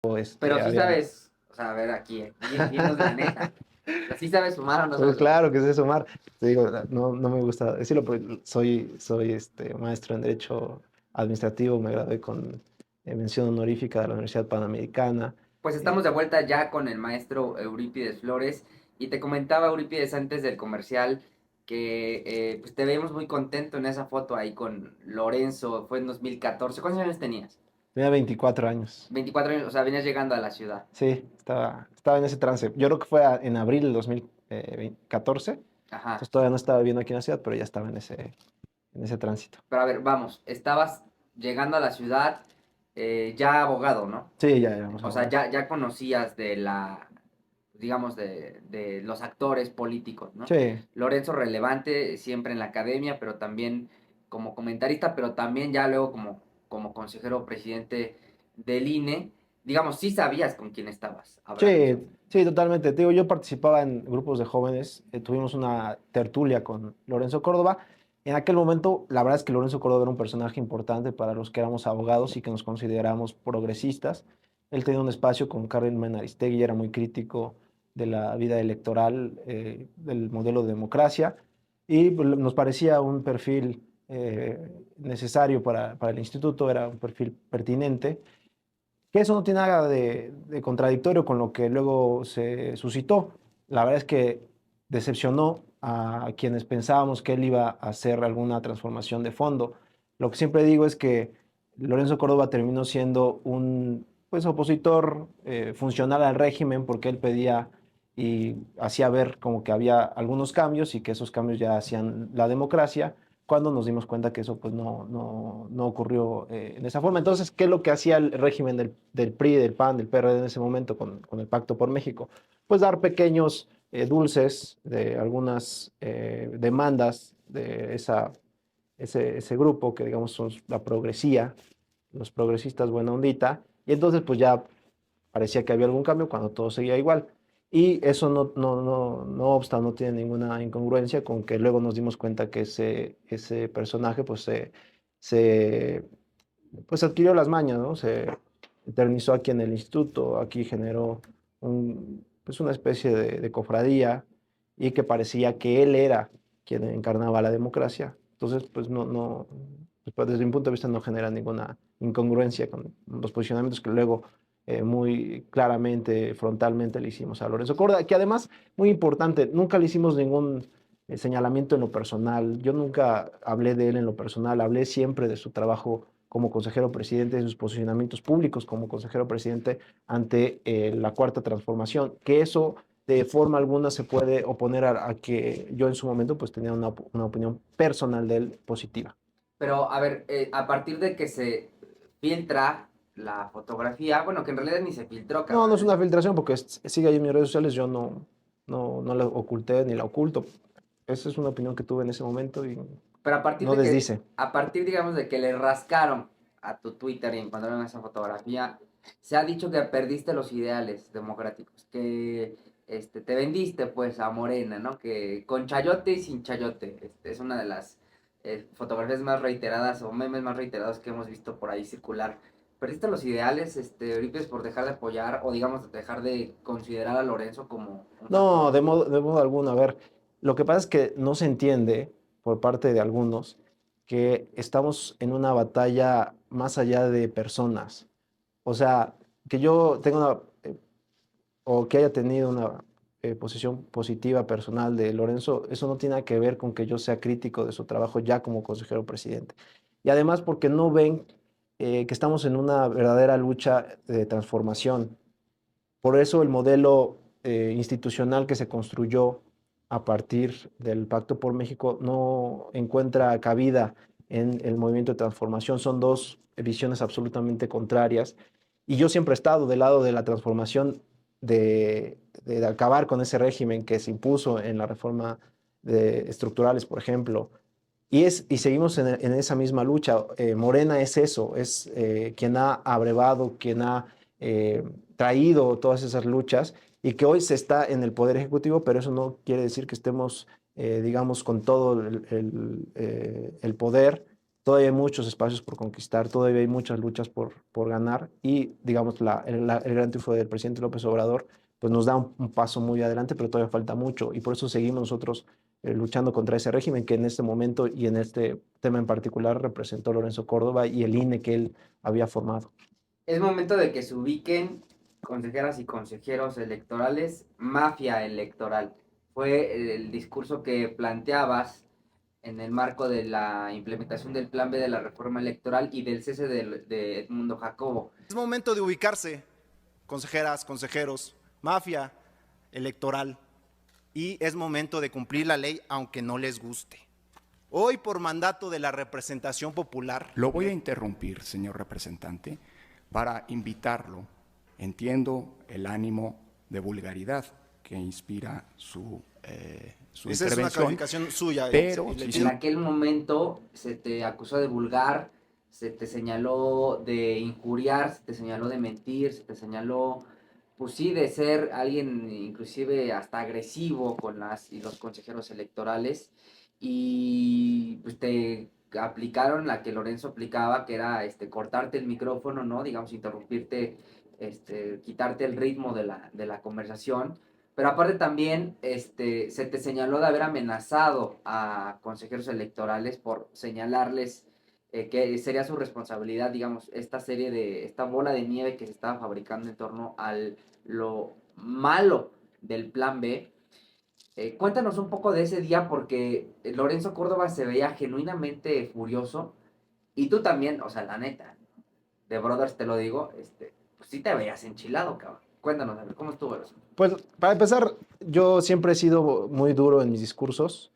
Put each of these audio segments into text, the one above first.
Pero sí había... sabes, o sea, a ver aquí, dinos la neta. O sea, ¿sí sabes sumar o no Pues sabes sumar? claro que sé sumar. Te digo, no me gusta decirlo, pero soy maestro en Derecho Administrativo, me gradué con mención honorífica de la Universidad Panamericana. Pues Eh, estamos de vuelta ya con el maestro Eurípides Flores y te comentaba Eurípides antes del comercial que pues te veíamos muy contento en esa foto ahí con Lorenzo, fue en 2014. ¿Cuántos años tenías? Tenía 24 años. 24 años, o sea, venías llegando a la ciudad. Sí, estaba en ese trance. Yo creo que fue en abril del 2014. Ajá. Entonces todavía no estaba viviendo aquí en la ciudad, pero ya estaba en ese tránsito. Pero a ver, vamos, estabas llegando a la ciudad ya abogado, ¿no? Sí, ya éramos O sea, abogados. ya conocías de la, digamos, de los actores políticos, ¿no? Sí, Lorenzo relevante siempre en la academia, pero también como comentarista, pero también ya luego como consejero presidente del INE. Digamos, sí sabías con quién estabas hablando. sí, sí, totalmente. Te digo, yo participaba en grupos de jóvenes, tuvimos una tertulia con Lorenzo Córdoba. En aquel momento, la verdad es que Lorenzo Córdoba era un personaje importante para los que éramos abogados y que nos consideramos progresistas. Él tenía un espacio con Carmen Aristegui y era muy crítico de la vida electoral, del modelo de democracia, y pues, nos parecía un perfil necesario para el instituto, era un perfil pertinente. Que eso no tiene nada de contradictorio con lo que luego se suscitó. La verdad es que decepcionó a quienes pensábamos que él iba a hacer alguna transformación de fondo. Lo que siempre digo es que Lorenzo Córdoba terminó siendo un pues, opositor funcional al régimen porque él pedía y hacía ver como que había algunos cambios y que esos cambios ya hacían la democracia, cuando nos dimos cuenta que eso pues no ocurrió en esa forma. Entonces, ¿qué es lo que hacía el régimen del PRI, del PAN, del PRD en ese momento con el Pacto por México? Pues dar pequeños dulces de algunas demandas de ese grupo que digamos son la progresía, los progresistas buena ondita, y entonces pues ya parecía que había algún cambio cuando todo seguía igual. Y eso no obsta, no tiene ninguna incongruencia con que luego nos dimos cuenta que ese personaje pues se pues adquirió las mañas, ¿no? Se eternizó aquí en el instituto, aquí generó pues una especie de cofradía y que parecía que él era quien encarnaba la democracia. Entonces, pues, desde mi punto de vista no genera ninguna incongruencia con los posicionamientos que luego muy claramente, frontalmente le hicimos a Lorenzo Córdoba, que además, muy importante, nunca le hicimos ningún señalamiento en lo personal. Yo nunca hablé de él en lo personal, hablé siempre de su trabajo como consejero presidente, de sus posicionamientos públicos como consejero presidente ante la cuarta transformación, que eso de forma alguna se puede oponer a que yo en su momento pues tenía una opinión personal de él positiva. Pero, a ver, a partir de que se filtra la fotografía, bueno, que en realidad ni se filtró, No es carnal. una filtración porque sigue ahí en mis redes sociales, yo no la oculté ni la oculto. Esa es una opinión que tuve en ese momento y Pero a partir no de que, desdice. a partir, digamos, de que le rascaron a tu Twitter y encontraron esa fotografía, se ha dicho que perdiste los ideales democráticos, que te vendiste pues a Morena, ¿no? Que con chayote y sin chayote, es una de las fotografías más reiteradas o memes más reiterados que hemos visto por ahí circular. ¿Perdiste los ideales, Eurípides, por dejar de apoyar o digamos dejar de considerar a Lorenzo como un factor? No, de modo alguno. A ver, lo que pasa es que no se entiende por parte de algunos que estamos en una batalla más allá de personas. O sea, que yo tenga o que haya tenido una posición positiva personal de Lorenzo, eso no tiene nada que ver con que yo sea crítico de su trabajo ya como consejero presidente. Y además porque no ven que estamos en una verdadera lucha de transformación. Por eso el modelo institucional que se construyó a partir del Pacto por México no encuentra cabida en el movimiento de transformación. Son dos visiones absolutamente contrarias. Y yo siempre he estado del lado de la transformación, de acabar con ese régimen que se impuso en la reforma estructurales, por ejemplo. Y seguimos en esa misma lucha. Morena es eso, es quien ha abrevado, quien ha eh, traído todas esas luchas y que hoy se está en el Poder Ejecutivo, pero eso no quiere decir que estemos, digamos, con todo el poder todavía hay muchos espacios por conquistar, todavía hay muchas luchas por ganar y, digamos, el gran triunfo del presidente López Obrador, pues nos da un paso muy adelante, pero todavía falta mucho y por eso seguimos nosotros luchando contra ese régimen que en este momento y en este tema en particular representó Lorenzo Córdoba y el INE que él había formado. Es momento de que se ubiquen consejeras y consejeros electorales, mafia electoral. Fue el discurso que planteabas en el marco de la implementación del Plan B de la reforma electoral y del cese de Edmundo Jacobo. Es momento de ubicarse, consejeras, consejeros, mafia electoral, y es momento de cumplir la ley aunque no les guste. Hoy, por mandato de la representación popular... Lo voy a interrumpir, señor representante, para invitarlo. Entiendo el ánimo de vulgaridad que inspira su Esa es intervención. una calificación suya. Pero En aquel momento se te acusó de vulgar, se te señaló de injuriar, se te señaló de mentir, se te señaló, pues sí, de ser alguien inclusive hasta agresivo con las y los consejeros electorales. Y pues te aplicaron la que Lorenzo aplicaba, que era cortarte el micrófono, ¿no? Digamos, interrumpirte, quitarte el ritmo de la conversación. Pero aparte también se te señaló de haber amenazado a consejeros electorales por señalarles que sería su responsabilidad, digamos, esta bola de nieve que se estaba fabricando en torno a lo malo del plan B. Cuéntanos un poco de ese día porque Lorenzo Córdoba se veía genuinamente furioso y tú también, o sea, la neta, de Brothers te lo digo, pues sí te veías enchilado, cabrón. Cuéntanos, a ver, ¿cómo estuvo eso? Pues para empezar, yo siempre he sido muy duro en mis discursos,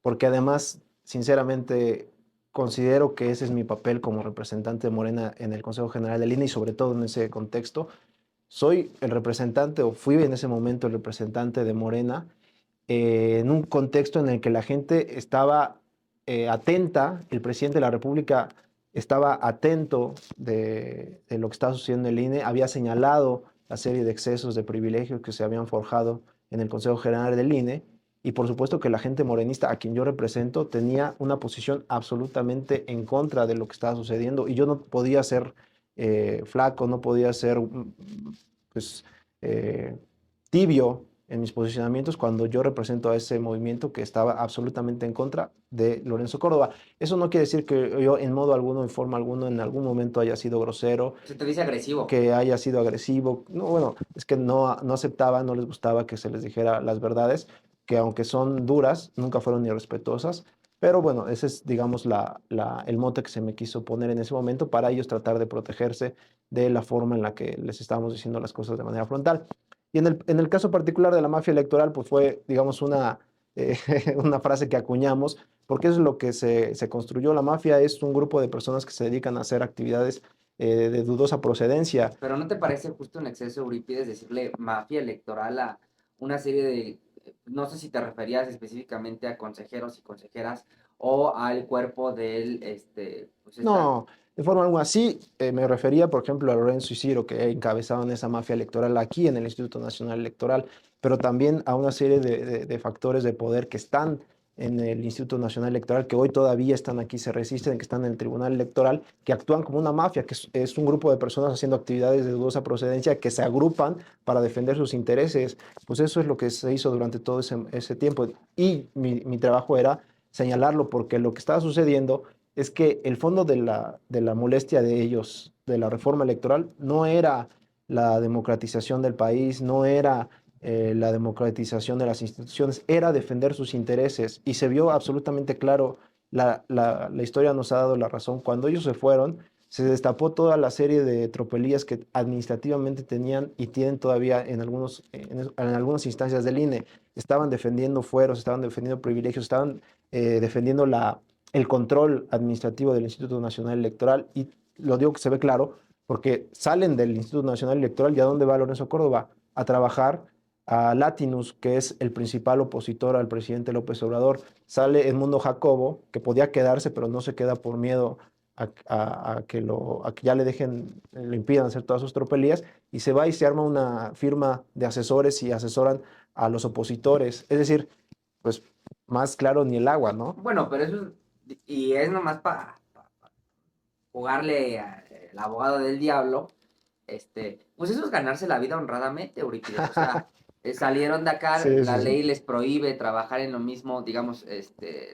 porque además, sinceramente, considero que ese es mi papel como representante de Morena en el Consejo General del INE y sobre todo en ese contexto. Soy el representante o fui en ese momento el representante de Morena en un contexto en el que la gente estaba atenta, el presidente de la República estaba atento de lo que estaba sucediendo en el INE, había señalado la serie de excesos de privilegios que se habían forjado en el Consejo General del INE, y por supuesto que la gente morenista a quien yo represento tenía una posición absolutamente en contra de lo que estaba sucediendo, y yo no podía ser flaco, no podía ser pues, tibio en mis posicionamientos cuando yo represento a ese movimiento que estaba absolutamente en contra de Lorenzo Córdoba. Eso no quiere decir que yo en modo alguno, en forma alguna, en algún momento haya sido grosero, Se te dice agresivo. que haya sido agresivo. No, bueno, es que no aceptaba, no les gustaba que se les dijera las verdades, que aunque son duras, nunca fueron ni respetuosas. Pero bueno, ese es, digamos, el mote que se me quiso poner en ese momento para ellos tratar de protegerse de la forma en la que les estábamos diciendo las cosas de manera frontal. Y en el caso particular de la mafia electoral, pues fue, digamos, eh, una frase que acuñamos, porque es lo que se construyó. La mafia es un grupo de personas que se dedican a hacer actividades de dudosa procedencia. Pero ¿no te parece justo un exceso, Eurípides, decirle mafia electoral a una serie de, no sé si te referías específicamente a consejeros y consejeras o al cuerpo del, pues No, de forma alguna. Sí, me refería, por ejemplo, a Lorenzo y Ciro, que encabezaban esa mafia electoral aquí en el Instituto Nacional Electoral, pero también a una serie de factores de poder que están en el Instituto Nacional Electoral, que hoy todavía están aquí, se resisten, que están en el Tribunal Electoral, que actúan como una mafia, que es un grupo de personas haciendo actividades de dudosa procedencia, que se agrupan para defender sus intereses. Pues eso es lo que se hizo durante todo ese tiempo. Y mi trabajo era señalarlo, porque lo que estaba sucediendo es que el fondo de la molestia de ellos, de la reforma electoral, no era la democratización del país, no era la democratización de las instituciones, era defender sus intereses. Y se vio absolutamente claro, la historia nos ha dado la razón. Cuando ellos se fueron, se destapó toda la serie de tropelías que administrativamente tenían y tienen todavía en algunas instancias del INE. Estaban defendiendo fueros, estaban defendiendo privilegios, estaban defendiendo el control administrativo del Instituto Nacional Electoral, y lo digo que se ve claro porque salen del Instituto Nacional Electoral. ¿Y a dónde va Lorenzo Córdoba? A trabajar a Latinus, que es el principal opositor al presidente López Obrador. Sale Edmundo Jacobo, que podía quedarse, pero no se queda por miedo a que ya le dejen, le impidan hacer todas sus tropelías, y se va y se arma una firma de asesores y asesoran a los opositores. Es decir, pues más claro ni el agua, ¿no? bueno, pero eso y es nomás para jugarle el abogado del diablo, pues eso es ganarse la vida honradamente, Eurípides. O sea, salieron de acá, Sí, la sí, sí. ley les prohíbe trabajar en lo mismo, digamos,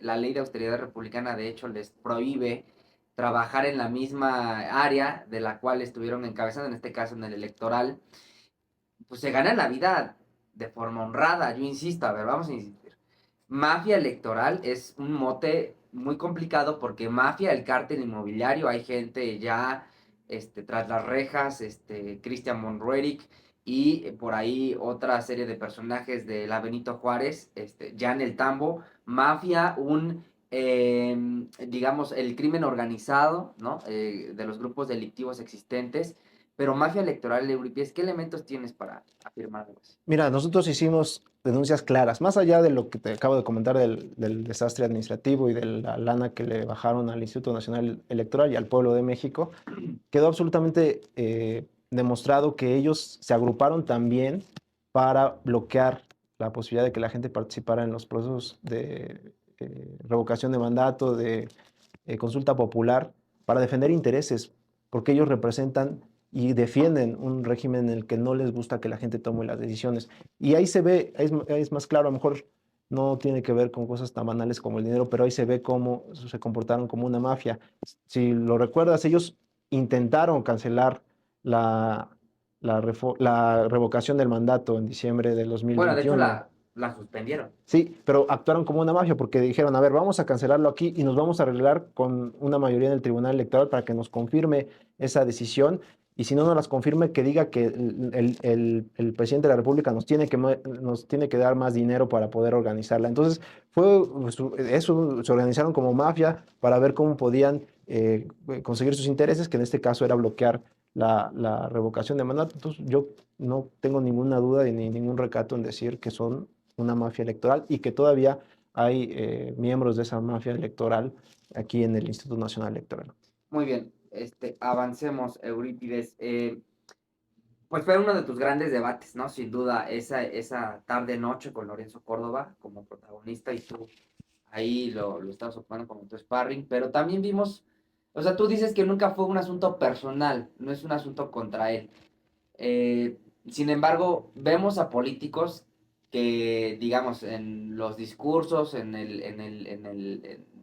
la ley de austeridad republicana de hecho les prohíbe trabajar en la misma área de la cual estuvieron encabezando, en este caso en el electoral, pues se gana la vida de forma honrada, yo insisto, a ver, vamos a insistir. Mafia electoral es un mote muy complicado porque mafia, el cártel inmobiliario, hay gente ya tras las rejas, Christian Monroeric y por ahí otra serie de personajes de la Benito Juárez, ya en el tambo, mafia, digamos, el crimen organizado, ¿no? De los grupos delictivos existentes, pero mafia electoral, Euripies, ¿qué elementos tienes para afirmar algo así? Mira, nosotros hicimos denuncias claras, más allá de lo que te acabo de comentar del desastre administrativo y de la lana que le bajaron al Instituto Nacional Electoral y al pueblo de México, quedó absolutamente demostrado que ellos se agruparon también para bloquear la posibilidad de que la gente participara en los procesos de revocación de mandato, de consulta popular, para defender intereses, porque ellos representan y defienden un régimen en el que no les gusta que la gente tome las decisiones. Y ahí se ve, es más claro, a lo mejor no tiene que ver con cosas tan banales como el dinero, pero ahí se ve cómo se comportaron como una mafia. Si lo recuerdas, ellos intentaron cancelar la, la revocación del mandato en diciembre del Bueno, de hecho 2021. la suspendieron. Sí, pero actuaron como una mafia porque dijeron, a ver, vamos a cancelarlo aquí y nos vamos a arreglar con una mayoría en el Tribunal Electoral para que nos confirme esa decisión. Y si no nos las confirme, que diga que el presidente de la República nos tiene que dar más dinero para poder organizarla. Entonces, eso, se organizaron como mafia para ver cómo podían conseguir sus intereses, que en este caso era bloquear la revocación de mandato. Entonces, yo no tengo ninguna duda ni ningún recato en decir que son una mafia electoral y que todavía hay miembros de esa mafia electoral aquí en el Instituto Nacional Electoral. Muy bien, avancemos, Eurípides. Pues fue uno de tus grandes debates, ¿no? Sin duda, esa tarde-noche con Lorenzo Córdoba como protagonista y tú ahí lo estabas ocupando como tu sparring, pero también vimos, o sea, tú dices que nunca fue un asunto personal, no es un asunto contra él. Sin embargo, vemos a políticos que, digamos, en los discursos,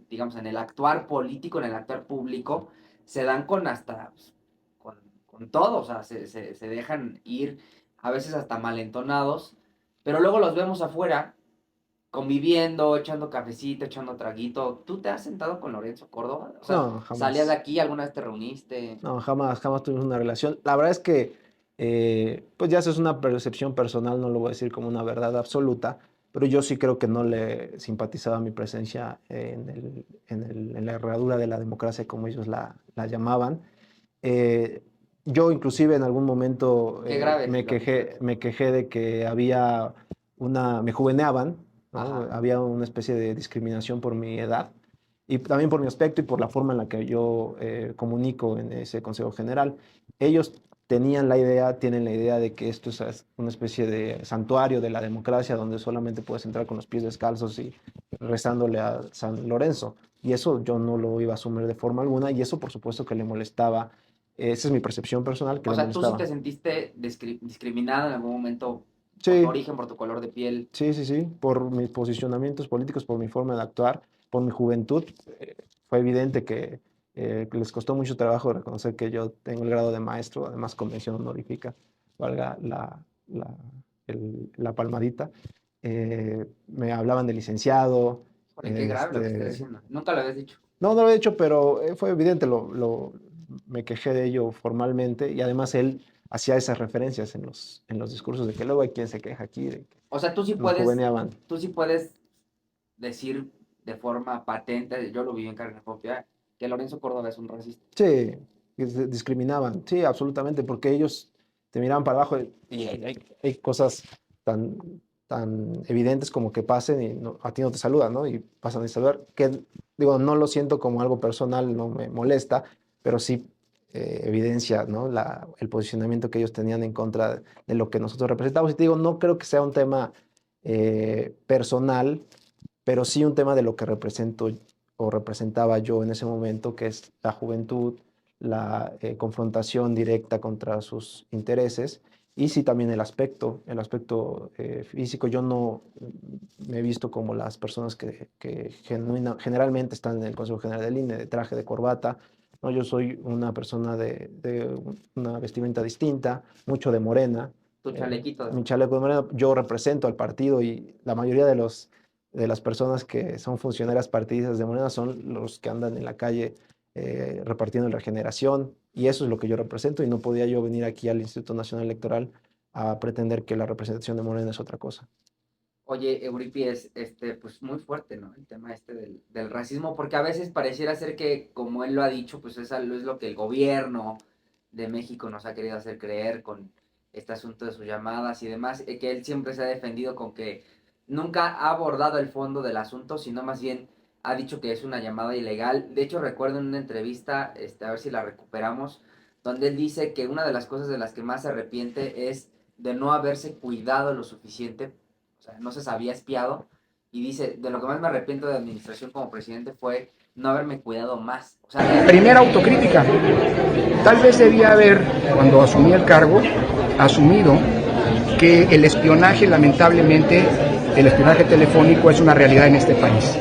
digamos, en el actuar político, en el actuar público, se dan con hasta, pues, con todo, o sea, se dejan ir a veces hasta malentonados, pero luego los vemos afuera conviviendo, echando cafecito, echando traguito. ¿Tú te has sentado con Lorenzo Córdoba? O sea, No, ¿salías de jamás. aquí? ¿Alguna vez te reuniste? No, jamás, jamás tuvimos una relación. La verdad es que, pues ya eso es una percepción personal, no lo voy a decir como una verdad absoluta, pero yo sí creo que no le simpatizaba mi presencia en la herradura de la democracia, como ellos la llamaban. Eh, yo inclusive en algún momento Qué grave lo que hicieron. me quejé de que había me juveneaban, ¿no? Ajá. Había una especie de discriminación por mi edad y también por mi aspecto y por la forma en la que yo comunico en ese Consejo General. Ellos tienen la idea de que esto es una especie de santuario de la democracia donde solamente puedes entrar con los pies descalzos y rezándole a San Lorenzo. Y eso yo no lo iba a asumir de forma alguna y eso por supuesto que le molestaba. Esa es mi percepción personal, que O le sea, tú sí molestaba. te sentiste discriminado en algún momento por tu Sí, origen, por tu color de piel. sí, sí, sí, por mis posicionamientos políticos, por mi forma de actuar, por mi juventud. Fue evidente que les costó mucho trabajo reconocer que yo tengo el grado de maestro, además con mención honorífica, valga la palmadita. Me hablaban de licenciado. Joder, qué grave lo que estás Este, diciendo. Nunca lo habías dicho. no, no lo he hecho, pero fue evidente, me quejé de ello formalmente y además él hacía esas referencias en los discursos de que luego hay quien se queja aquí, de que O sea, nos juveneaban. tú sí puedes decir de forma patente, yo lo viví en carne propia, que Lorenzo Córdoba es un racista. Sí, que discriminaban, sí, absolutamente, porque ellos te miraban para abajo y hay cosas tan, tan evidentes como que pasen y a ti no te saludan, ¿no? Y pasan a saludar, que digo, no lo siento como algo personal, no me molesta, pero sí evidencia, ¿no? El posicionamiento que ellos tenían en contra de lo que nosotros representamos. Y te digo, no creo que sea un tema personal, pero sí un tema de lo que represento o representaba yo en ese momento, que es la juventud, la confrontación directa contra sus intereses. Y sí, también el aspecto físico. Yo no me he visto como las personas que generalmente están en el Consejo General del INE, de traje, de corbata. No, yo soy una persona de una vestimenta distinta, mucho de morena. Tu chalequito. Mi chaleco de morena, yo represento al partido y la mayoría de las personas que son funcionarias partidistas de Morena son los que andan en la calle repartiendo en Regeneración, y eso es lo que yo represento, y no podía yo venir aquí al Instituto Nacional Electoral a pretender que la representación de Morena es otra cosa. Oye, Eurípides, pues muy fuerte, ¿no? El tema del racismo, porque a veces pareciera ser que, como él lo ha dicho, pues es lo que el gobierno de México nos ha querido hacer creer con este asunto de sus llamadas y demás, que él siempre se ha defendido con que nunca ha abordado el fondo del asunto, sino más bien ha dicho que es una llamada ilegal. De hecho, recuerdo en una entrevista, a ver si la recuperamos, donde él dice que una de las cosas de las que más se arrepiente es de no haberse cuidado lo suficiente, o sea, no se sabía espiado, y dice, de lo que más me arrepiento de administración como presidente fue no haberme cuidado más. O sea, Primera autocrítica. Tal vez debía haber, cuando asumí el cargo, asumido que el espionaje, lamentablemente, el espionaje telefónico es una realidad en este país.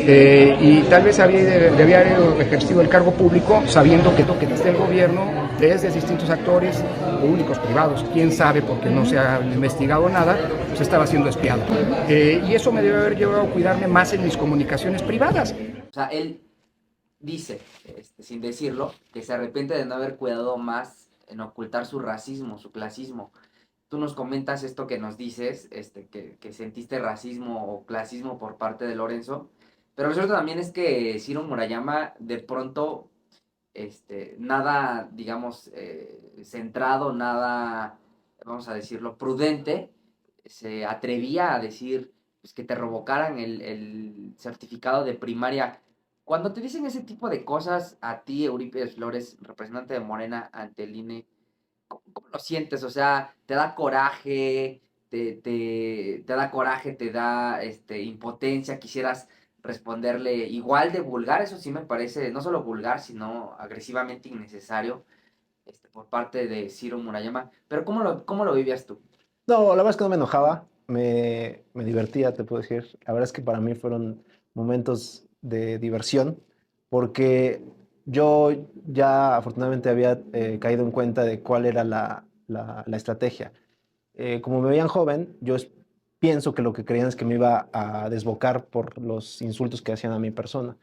Y tal vez debía haber ejercido el cargo público sabiendo que desde el gobierno, desde distintos actores públicos, privados, quién sabe, porque no se ha investigado nada, pues estaba siendo espiado. Y eso me debe haber llevado a cuidarme más en mis comunicaciones privadas. O sea, él dice, sin decirlo, que se arrepiente de no haber cuidado más en ocultar su racismo, su clasismo. Tú nos comentas esto que nos dices, que sentiste racismo o clasismo por parte de Lorenzo, pero lo cierto también es que Ciro Murayama de pronto, nada, digamos, centrado, nada, vamos a decirlo, prudente, se atrevía a decir pues, que te revocaran el certificado de primaria. Cuando te dicen ese tipo de cosas a ti, Eurípides Flores, representante de Morena ante el INE, ¿cómo lo sientes? O sea, ¿te da coraje? ¿Te da coraje? ¿Te da impotencia? ¿Quisieras responderle igual de vulgar? Eso sí me parece no solo vulgar, sino agresivamente innecesario por parte de Ciro Murayama. Pero ¿cómo lo vivías tú? No, la verdad es que no me enojaba, me divertía, te puedo decir. La verdad es que para mí fueron momentos de diversión, porque yo ya afortunadamente había caído en cuenta de cuál era la estrategia. Como me veían joven, pienso que lo que creían es que me iba a desbocar por los insultos que hacían a mi persona.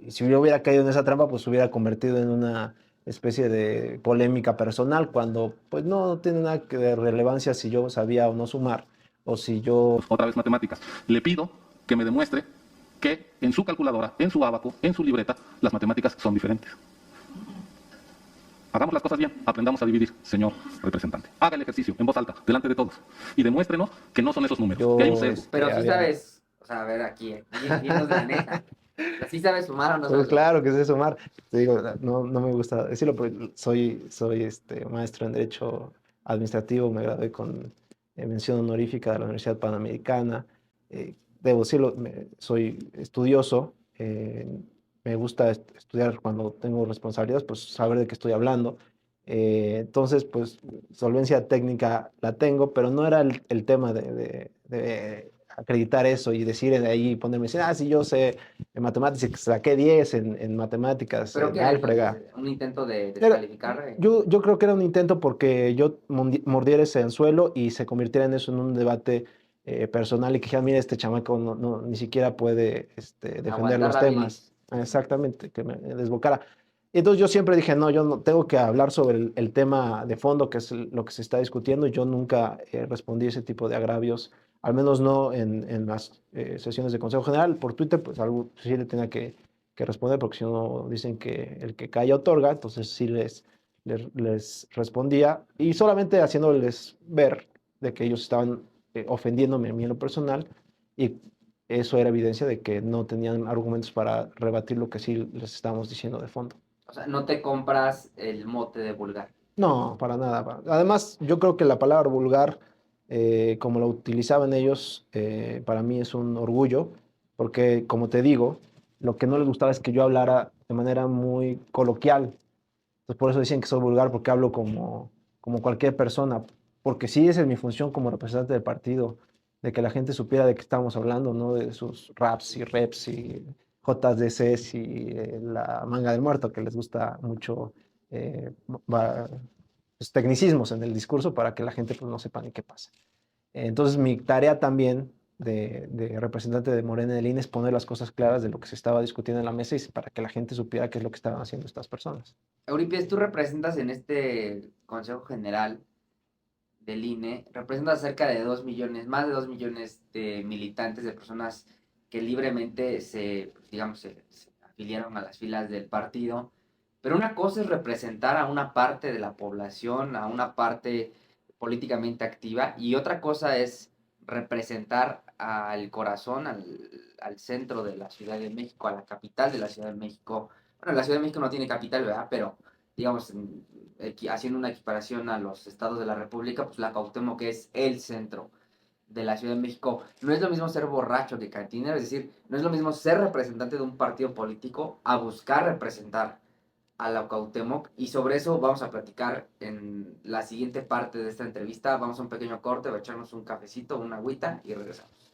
Si yo hubiera caído en esa trampa, pues se hubiera convertido en una especie de polémica personal, cuando pues no tiene nada de relevancia si yo sabía o no sumar, o si yo... Otra vez matemáticas. Le pido que me demuestre que en su calculadora, en su ábaco, en su libreta, las matemáticas son diferentes. Hagamos las cosas bien, aprendamos a dividir, señor representante. Haga el ejercicio en voz alta, delante de todos, y demuéstrenos que no son esos números, que hay un sesgo. Pero sí había- sabes, o sea, a ver aquí, dinos la neta. ¿Sí sabes sumar o no Pues sabes? claro que sé sumar. Te digo, no me gusta decirlo, pero soy maestro en Derecho Administrativo, me gradué con mención honorífica de la Universidad Panamericana. Debo decirlo, soy estudioso, me gusta estudiar cuando tengo responsabilidades, pues saber de qué estoy hablando. Entonces, pues solvencia técnica la tengo, pero no era el tema de acreditar eso y decir de ahí, ponerme, decir, sí, yo sé en matemáticas, saqué 10 en matemáticas, ¿Pero qué álgebra. un intento de Era- descalificar? yo creo que era un intento porque yo mordiera ese anzuelo y se convirtiera en eso, en un debate personal, y que ya, mira, este chamaco ni siquiera puede defender Aguantar los la temas. Exactamente, que me desbocara. Entonces yo siempre dije, no, yo no tengo que hablar sobre el tema de fondo, que es lo que se está discutiendo, y yo nunca respondí ese tipo de agravios, al menos no en las sesiones de Consejo General. Por Twitter, pues algo sí le tenía que responder, porque si no dicen que el que calla otorga. Entonces sí les respondía, y solamente haciéndoles ver de que ellos estaban ofendiéndome a mí en lo personal, y eso era evidencia de que no tenían argumentos para rebatir lo que sí les estábamos diciendo de fondo. O sea, no te compras el mote de vulgar. No, para nada. Además, yo creo que la palabra vulgar, como la utilizaban ellos, para mí es un orgullo, porque como te digo, lo que no les gustaba es que yo hablara de manera muy coloquial. Entonces, por eso decían que soy vulgar, porque hablo como cualquier persona. Porque sí, esa es mi función como representante del partido, de que la gente supiera de qué estamos hablando, ¿no? De sus raps y reps y JDCs y la manga del muerto, que les gusta mucho eh, va- los tecnicismos en el discurso para que la gente pues, no sepa ni qué pasa. Entonces, mi tarea también de representante de Morena en el INE es poner las cosas claras de lo que se estaba discutiendo en la mesa y para que la gente supiera qué es lo que estaban haciendo estas personas. Eurípides, tú representas en este Consejo General del INE, representas cerca de 2 millones, más de 2 millones de militantes, de personas que libremente digamos, se afiliaron a las filas del partido. Pero una cosa es representar a una parte de la población, a una parte políticamente activa, y otra cosa es representar al corazón, al centro de la Ciudad de México, a la capital de la Ciudad de México. Bueno, la Ciudad de México no tiene capital, ¿verdad? Pero, digamos, haciendo una equiparación a los estados de la República, pues la Cuauhtémoc que es el centro de la Ciudad de México. No es lo mismo ser borracho que cantinero, es decir, no es lo mismo ser representante de un partido político a buscar representar a la Cuauhtémoc, y sobre eso vamos a platicar en la siguiente parte de esta entrevista. Vamos a un pequeño corte, va a echarnos un cafecito, una agüita y regresamos.